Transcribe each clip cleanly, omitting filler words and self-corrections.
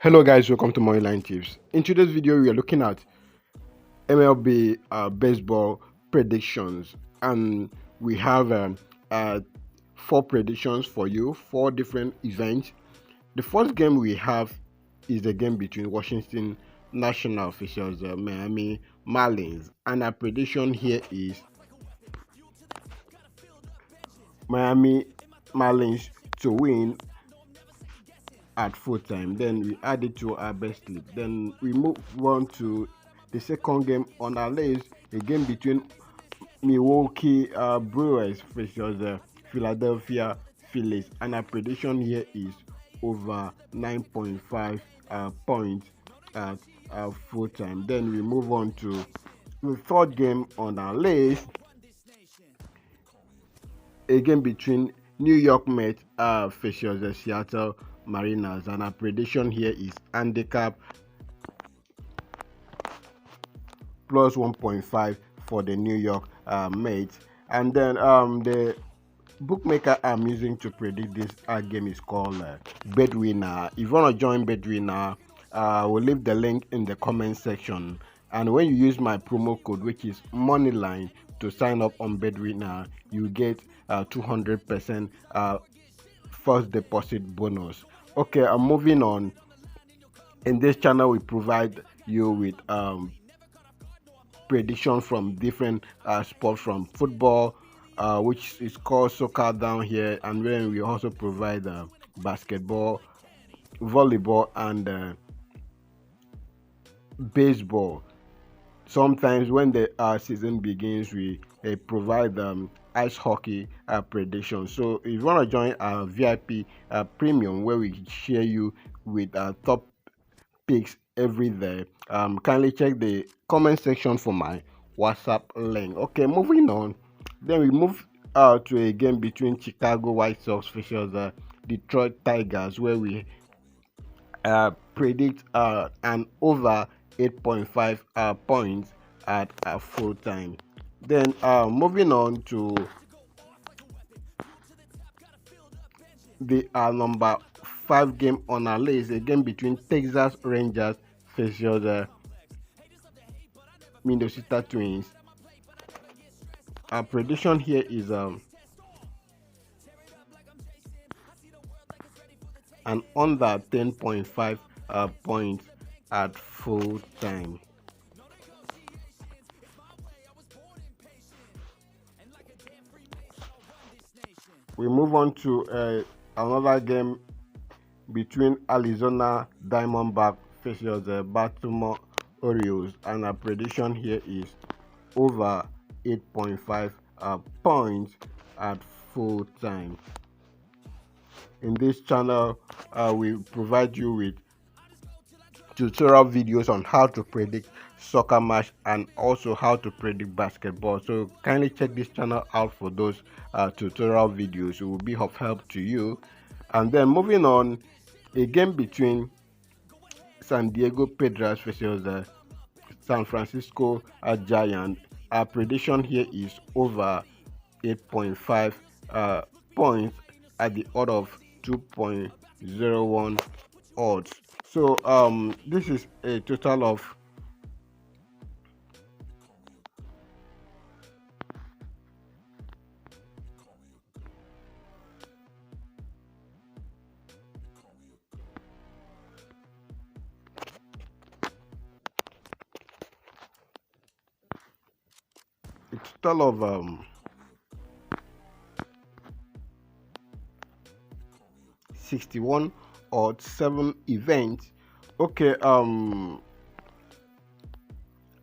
Hello guys, welcome to MoneyLine Tips. In today's video, we are looking at MLB baseball predictions, and we have 4 predictions for you, 4 different events. The first game we have is the game between Washington Nationals versus Miami Marlins, and our prediction here is Miami Marlins to win at full time. Then we add it to our best league. Then we move on to the second game on our list, a game between Milwaukee Brewers versus Philadelphia Phillies, and our prediction here is over 9.5 points at full time. Then we move on to the third game on our list, a game between New York Mets versus the Seattle Mariners, and our prediction here is handicap plus 1.5 for the New York Mets. And then the bookmaker I'm using to predict this game is called Betwinner. If you want to join Betwinner, we'll leave the link in the comment section. And when you use my promo code, which is MoneyLine, to sign up on Betwinner, you get 200% first deposit bonus. Okay, I'm moving on. In this channel, we provide you with prediction from different sports, from football, which is called soccer down here, and then we also provide basketball, volleyball, and baseball. Sometimes when the season begins, we provide ice hockey prediction. So if you want to join our VIP premium, where we share you with top picks every day, kindly check the comment section for my WhatsApp link. Okay, moving on. Then we move to a game between Chicago White Sox versus Detroit Tigers, where we predict an over 8.5 points at full time. Then moving on to the number 5 game on our list, a game between Texas Rangers versus Minnesota Twins. Our prediction here is an under 10.5 points at full time. We move on to another game between Arizona Diamondbacks versus the Baltimore Orioles, and our prediction here is over 8.5 points at full time. In this channel, we provide you with tutorial videos on how to predict soccer match and also how to predict basketball. So kindly check this channel out for those tutorial videos. It will be of help to you. And then moving on, a game between San Diego Padres versus San Francisco Giants. Our prediction here is over 8.5 points at the odd of 2.01 odds. So this is a total of a total of 61 or 7 events. Okay, I'm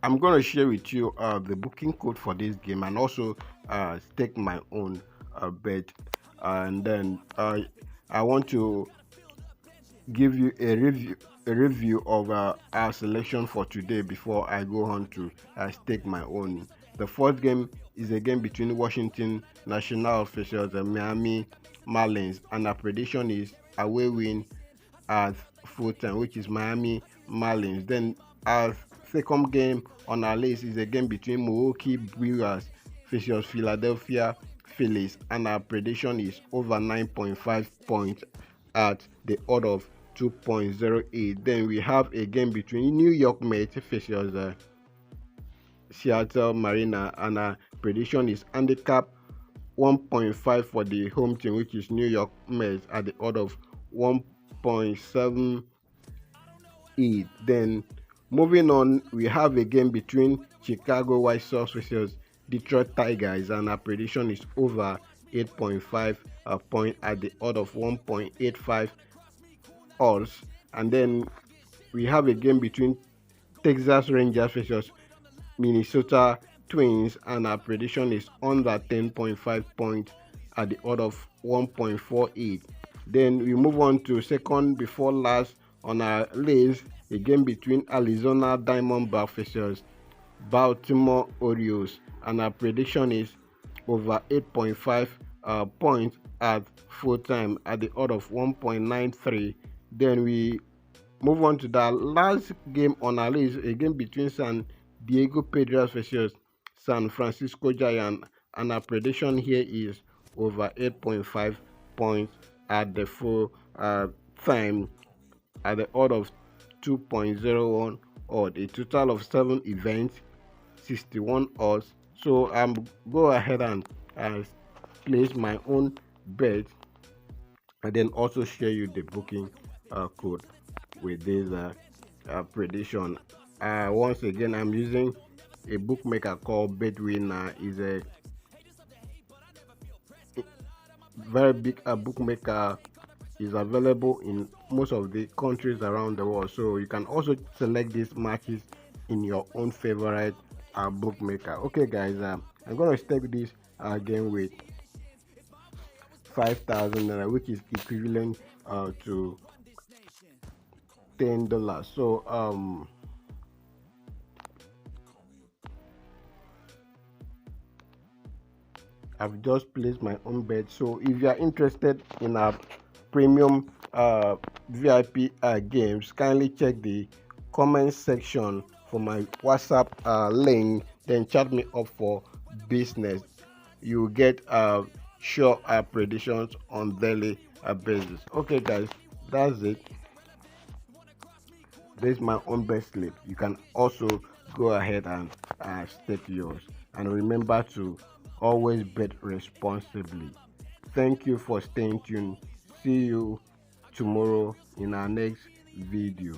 going to share with you the booking code for this game, and also stake my own bet. And then I want to give you a review of our selection for today before I go on to stake my own. The first game is a game between Washington Nationals versus the Miami Marlins, and our prediction is away win at full time, which is Miami Marlins. Then our second game on our list is a game between Milwaukee Brewers versus Philadelphia Phillies, and our prediction is over 9.5 points at the odd of 2.08. Then we have a game between New York Mets versus Seattle Marina, and our prediction is handicap 1.5 for the home team, which is New York Mets, at the odd of 1.78. Then moving on, we have a game between Chicago White Sox versus Detroit Tigers, and our prediction is over 8.5 point at the odd of 1.85 odds. And then we have a game between Texas Rangers versus Minnesota Twins, and our prediction is under 10.5 points at the odd of 1.48. Then we move on to second before last on our list, a game between Arizona Diamondbacks versus Baltimore Orioles, and our prediction is over 8.5 points at full time at the odd of 1.93. Then we move on to the last game on our list, a game between San Diego Padres versus San Francisco Giants, and our prediction here is over 8.5 points at the full time at the odd of 2.01 odd. A total of 7 events, 61 odds. So go ahead and place my own bet, and then also share you the booking code with this prediction. Once again, I'm using a bookmaker called Betwinner. Is a very big bookmaker, is available in most of the countries around the world. So you can also select these matches in your own favorite bookmaker. Okay, guys, I'm gonna stake this game with 5,000 naira, which is equivalent to $10. So I've just placed my own bet. So if you are interested in our premium VIP games, kindly check the comment section for my WhatsApp link, then chat me up for business. You get sure predictions on daily basis. Okay, guys, that's it. This is my own bet slip. You can also go ahead and stake yours, and remember to always bet responsibly. Thank you for staying tuned. See you tomorrow in our next video.